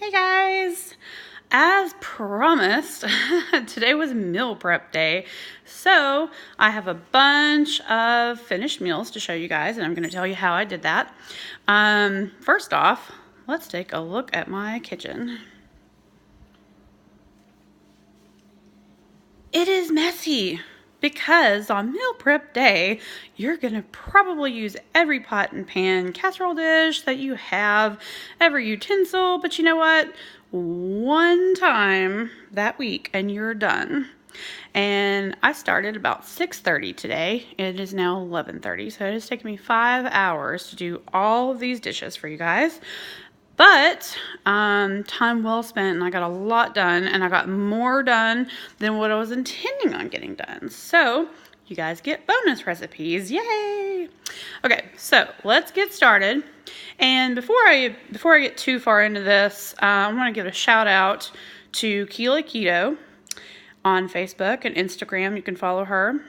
Hey guys! As promised, today was meal prep day, so I have a bunch of finished meals to show you guys, and I'm going to tell you how I did that. First off, let's take a look at my kitchen. It is messy because on meal prep day, you're going to probably use every pot and pan casserole dish that you have, every utensil, but you know what? One time that week and you're done. And I started about 6:30 today. It is now 11:30, so it has taken me 5 hours to do all of these dishes for you guys. But time well spent, and I got a lot done, and I got more done than what I was intending on getting done. So you guys get bonus recipes. Yay! Okay, so let's get started. And before I get too far into this, I want to give a shout out to Keto on Facebook and Instagram. You can follow her.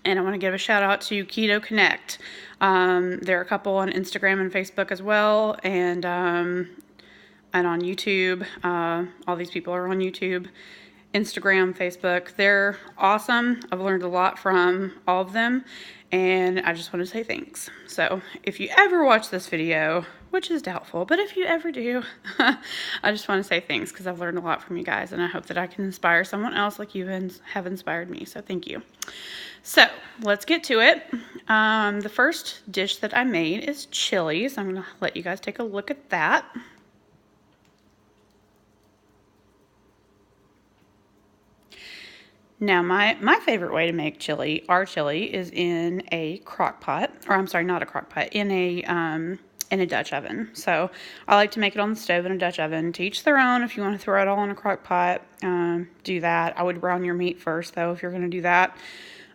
And I want to give a shout out to Keto Connect. There are a couple on Instagram and Facebook as well, and on YouTube. All these people are on YouTube, Instagram, Facebook. They're awesome. I've learned a lot from all of them, and I just want to say thanks. So if you ever watch this video, which is doubtful, but if you ever do, I just want to say thanks because I've learned a lot from you guys, and I hope that I can inspire someone else like you have inspired me. So thank you. So let's get to it. The first dish that I made is chili, so I'm going to let you guys take a look at that. Now, my favorite way to make our chili, is in a crock pot, or I'm sorry, not a crock pot, in a Dutch oven. So I like to make it on the stove in a Dutch oven. To each their own. If you want to throw it all in a crock pot, do that. I would brown your meat first, though, if you're going to do that.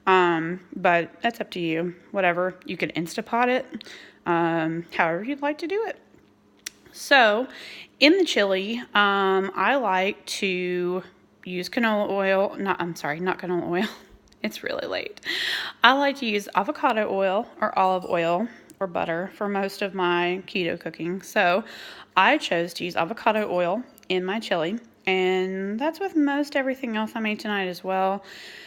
But that's up to you. Whatever. You can Instapot it, however you'd like to do it. So in the chili, I like to use canola oil. Not canola oil. It's really late. I like to use avocado oil or olive oil or butter for most of my keto cooking. So I chose to use avocado oil in my chili, and that's with most everything else I made tonight as well.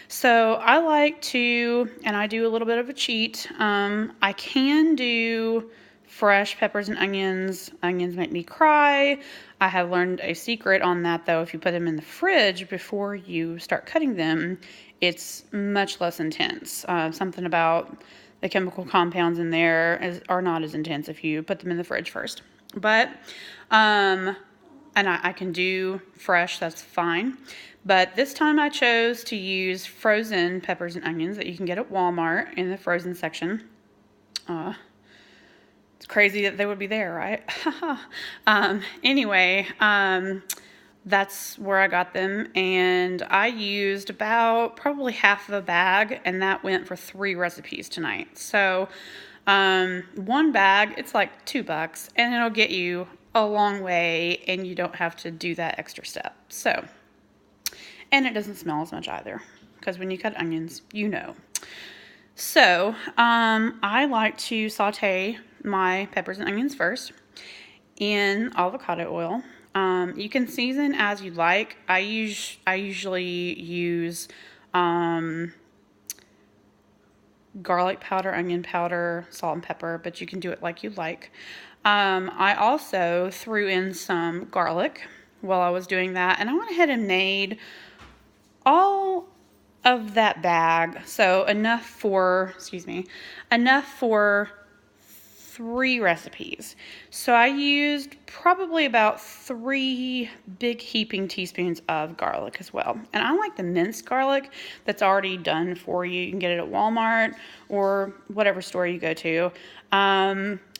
So I like to, and I do a little bit of a cheat. I can do fresh peppers and onions. Onions make me cry. I have learned a secret on that, though. If you put them in the fridge before you start cutting them, it's much less intense. Something about the chemical compounds in there are not as intense if you put them in the fridge first. But, and I can do fresh, that's fine. But this time I chose to use frozen peppers and onions that you can get at Walmart in the frozen section. It's crazy that they would be there, right? Anyway, that's where I got them, and I used about probably half of a bag, and that went for 3 recipes tonight. So one bag, it's like $2, and it'll get you a long way, and you don't have to do that extra step. So, and it doesn't smell as much either, because when you cut onions, you know. So I like to saute my peppers and onions first in avocado oil. You can season as you like. I usually use garlic powder, onion powder, salt and pepper, but you can do it like you like. I also threw in some garlic while I was doing that, and I went ahead and made all of that bag, so enough for 3 recipes. So I used probably about 3 big heaping teaspoons of garlic as well. And I like the minced garlic that's already done for you. You can get it at Walmart or whatever store you go to.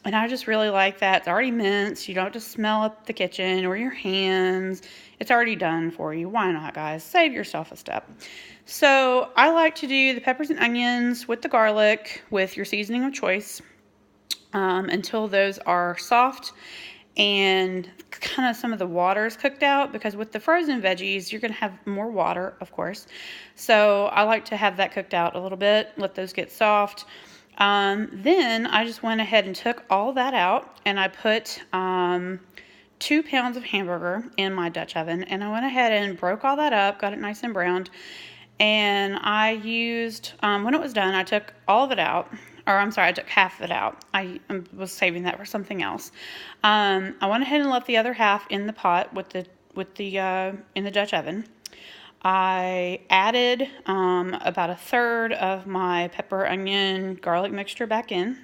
And I just really like that. It's already minced. You don't have to smell up the kitchen or your hands. It's already done for you. Why not, guys? Save yourself a step. So I like to do the peppers and onions with the garlic with your seasoning of choice until those are soft and kind of some of the water is cooked out, because with the frozen veggies, you're going to have more water, of course. So I like to have that cooked out a little bit, let those get soft. Then I just went ahead and took all that out, and I put 2 pounds of hamburger in my Dutch oven, and I went ahead and broke all that up, got it nice and browned, and I used, when it was done, I took all of it out, or I'm sorry, I took half of it out. I was saving that for something else. I went ahead and left the other half in the pot in the Dutch oven. I added about a third of my pepper, onion, garlic mixture back in.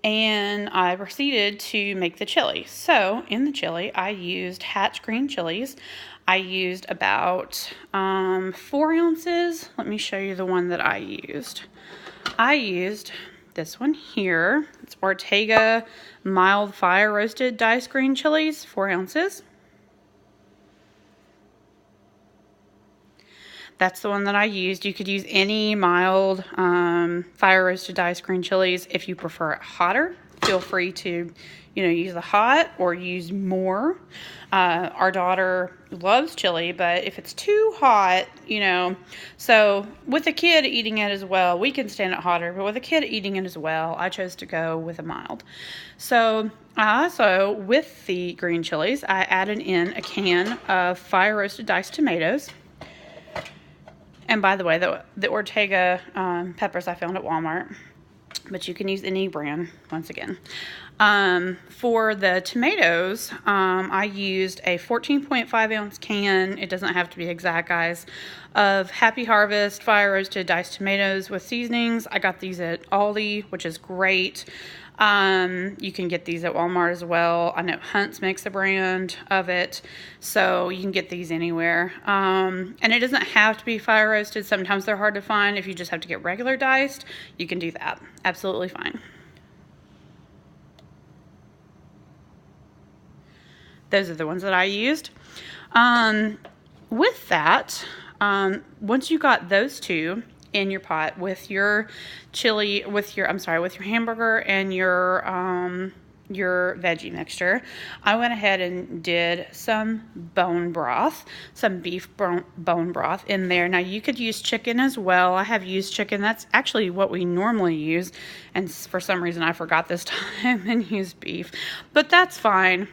And I proceeded to make the chili. So in the chili, I used Hatch green chilies. I used about 4 ounces. Let me show you the one that I used. I used this one here. It's Ortega mild fire roasted diced green chilies, 4 ounces. That's the one that I used. You could use any mild fire roasted diced green chilies. If you prefer it hotter, feel free to, use the hot or use more. Our daughter loves chili, but if it's too hot, so with a kid eating it as well, we can stand it hotter, but with a kid eating it as well, I chose to go with a mild. So also with the green chilies, I added in a can of fire roasted diced tomatoes. And by the way, the Ortega peppers I found at Walmart, but you can use any brand, once again. For the tomatoes, I used a 14.5 ounce can, it doesn't have to be exact, guys, of Happy Harvest fire roasted diced tomatoes with seasonings. I got these at Aldi, which is great. You can get these at Walmart as well. I know Hunt's makes a brand of it, so you can get these anywhere. And it doesn't have to be fire roasted. Sometimes they're hard to find. If you just have to get regular diced, you can do that. Absolutely fine. Those are the ones that I used. With that, once you got those two in your pot with your chili, with your hamburger and your veggie mixture, I went ahead and did some bone broth, some beef bone broth in there. Now you could use chicken as well. I have used chicken. That's actually what we normally use, and for some reason I forgot this time and used beef, but that's fine.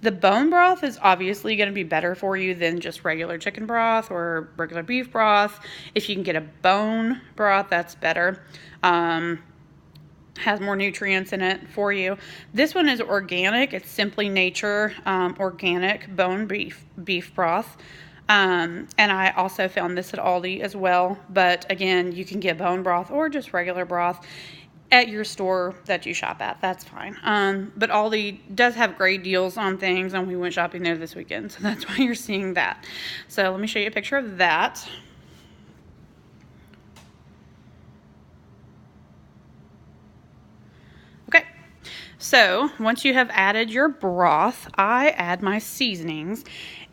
The bone broth is obviously going to be better for you than just regular chicken broth or regular beef broth. If you can get a bone broth, that's better. Has more nutrients in it for you. This one is organic. It's Simply Nature organic bone beef broth. And I also found this at Aldi as well. But again, you can get bone broth or just regular broth at your store that you shop at. That's fine. But Aldi does have great deals on things, and we went shopping there this weekend, so that's why you're seeing that. So let me show you a picture of that. Okay, so once you have added your broth, I add my seasonings.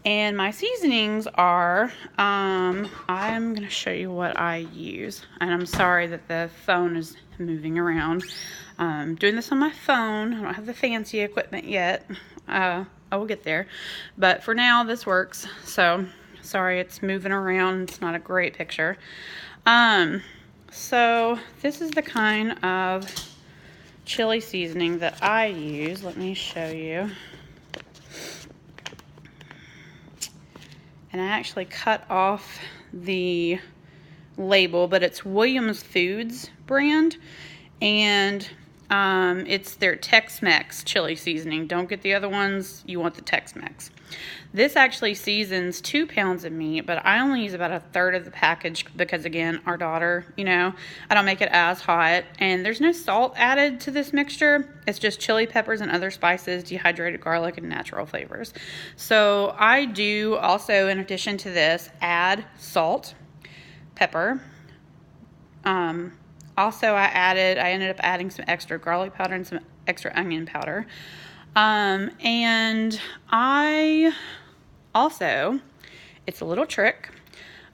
And my seasonings are, I'm going to show you what I use. And I'm sorry that the phone is moving around. I'm doing this on my phone. I don't have the fancy equipment yet. I will get there. But for now, this works. So, sorry it's moving around. It's not a great picture. So, this is the kind of chili seasoning that I use. Let me show you. And I actually cut off the label, but it's Williams Foods brand, and it's their Tex-Mex chili seasoning. Don't get the other ones, you want the Tex-Mex. This actually seasons 2 pounds of meat, but I only use about a third of the package because, again, our daughter, I don't make it as hot, and there's no salt added to this mixture. It's just chili peppers and other spices, dehydrated garlic, and natural flavors. So I do also, in addition to this, add salt, pepper. Also, I ended up adding some extra garlic powder and some extra onion powder. And I also, it's a little trick,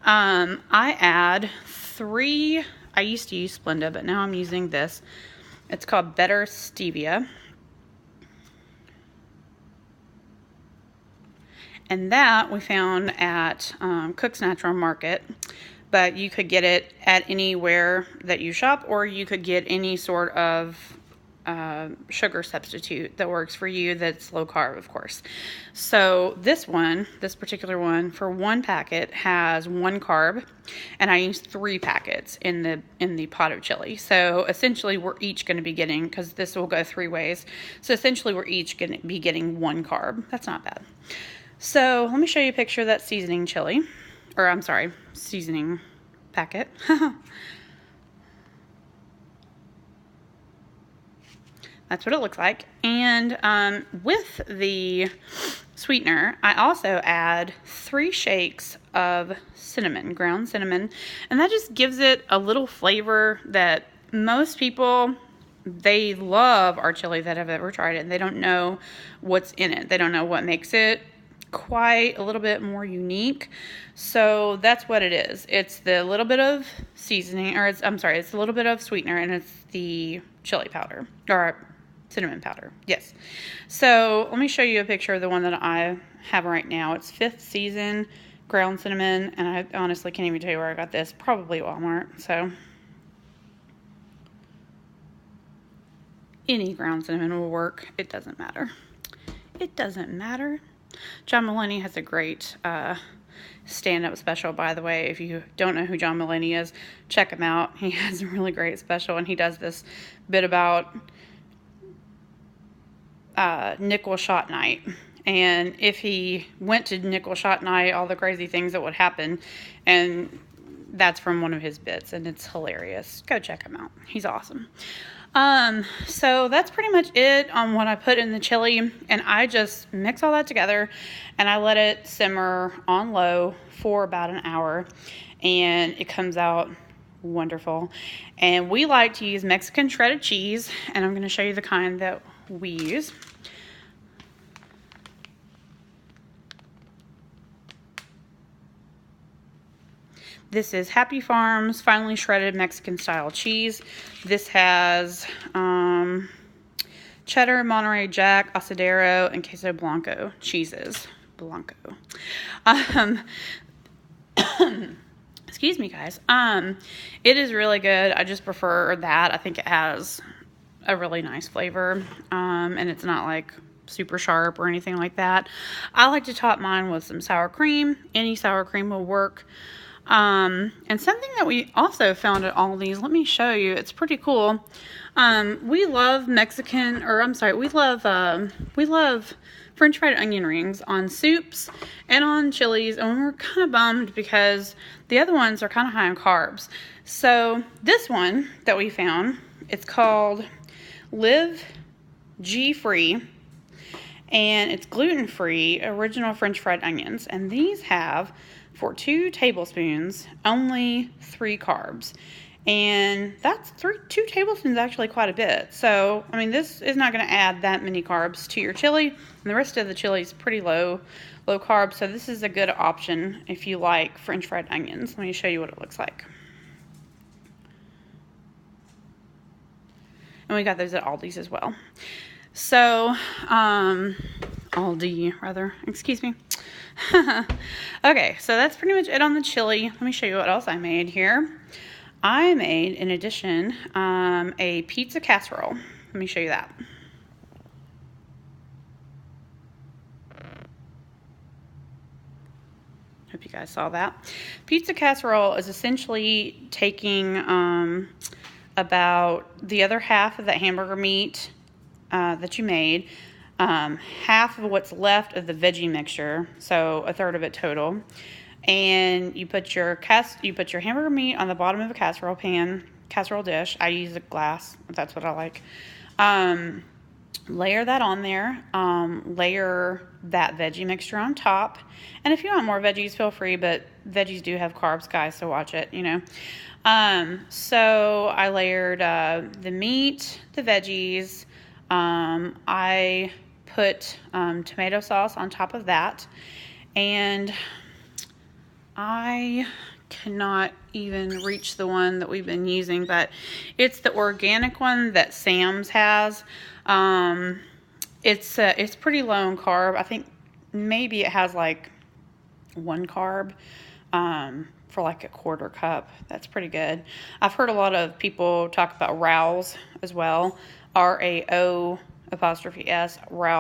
I add 3, I used to use Splenda, but now I'm using this. It's called Better Stevia. And that we found at Cook's Natural Market. But you could get it at anywhere that you shop, or you could get any sort of sugar substitute that works for you that's low carb, of course. So this particular one, for one packet has 1 carb, and I use 3 packets in the pot of chili. So essentially we're each going to be getting, because this will go 3 ways, so essentially we're each going to be getting 1 carb. That's not bad. So let me show you a picture of that seasoning chili, or I'm sorry, seasoning packet. That's what it looks like. And with the sweetener, I also add 3 shakes of cinnamon, ground cinnamon, and that just gives it a little flavor that most people, they love our chili that have ever tried it, and they don't know what's in it. They don't know what makes it quite a little bit more unique. So that's what it is. It's the little bit of seasoning, or it's a little bit of sweetener, and it's the chili powder, or cinnamon powder. Yes. So let me show you a picture of the one that I have right now. It's 5th season ground cinnamon, and I honestly can't even tell you where I got this. Probably Walmart. So any ground cinnamon will work. It doesn't matter. It doesn't matter. John Mulaney has a great stand-up special, by the way. If you don't know who John Mulaney is, check him out. He has a really great special, and he does this bit about nickel shot night, and if he went to nickel shot night, all the crazy things that would happen, and that's from one of his bits, and it's hilarious. Go check him out. He's awesome. So that's pretty much it on what I put in the chili, and I just mix all that together, and I let it simmer on low for about an hour, and it comes out wonderful. And we like to use Mexican shredded cheese, and I'm going to show you the kind that we use. This is Happy Farms finely shredded Mexican style cheese. This has cheddar, Monterey Jack, Asadero, and Queso Blanco cheeses. Excuse me, guys. It is really good. I just prefer that. I think it has a really nice flavor, and it's not like super sharp or anything like that. I like to top mine with some sour cream. Any sour cream will work. And something that we also found at Aldi's, let me show you, it's pretty cool. We love we love French fried onion rings on soups and on chilies, and we were kind of bummed because the other ones are kind of high in carbs. So this one that we found, it's called Live G Free, and it's gluten-free original French fried onions, and these have, for 2 tablespoons, only 3 carbs, and that's 2 tablespoons actually quite a bit. So I mean, this is not going to add that many carbs to your chili, and the rest of the chili is pretty low carb, so this is a good option if you like French fried onions. Let me show you what it looks like. And we got those at Aldi's as well. So, Aldi, rather, excuse me. Okay, so that's pretty much it on the chili. Let me show you what else I made here. I made, in addition, a pizza casserole. Let me show you that. Hope you guys saw that. Pizza casserole is essentially taking about the other half of that hamburger meat that you made, half of what's left of the veggie mixture, so a third of it total, and you put your hamburger meat on the bottom of a casserole dish. I use a glass, that's what I like. Layer that on there, layer that veggie mixture on top, and if you want more veggies, feel free, but veggies do have carbs, guys, so watch it, you know. So I layered the meat, the veggies. I put tomato sauce on top of that, and I cannot even reach the one that we've been using, but it's the organic one that Sam's has. It's pretty low in carb. I think maybe it has like 1 carb for like a 1/4 cup. That's pretty good. I've heard a lot of people talk about Rao's as well. RAO apostrophe S, Rao.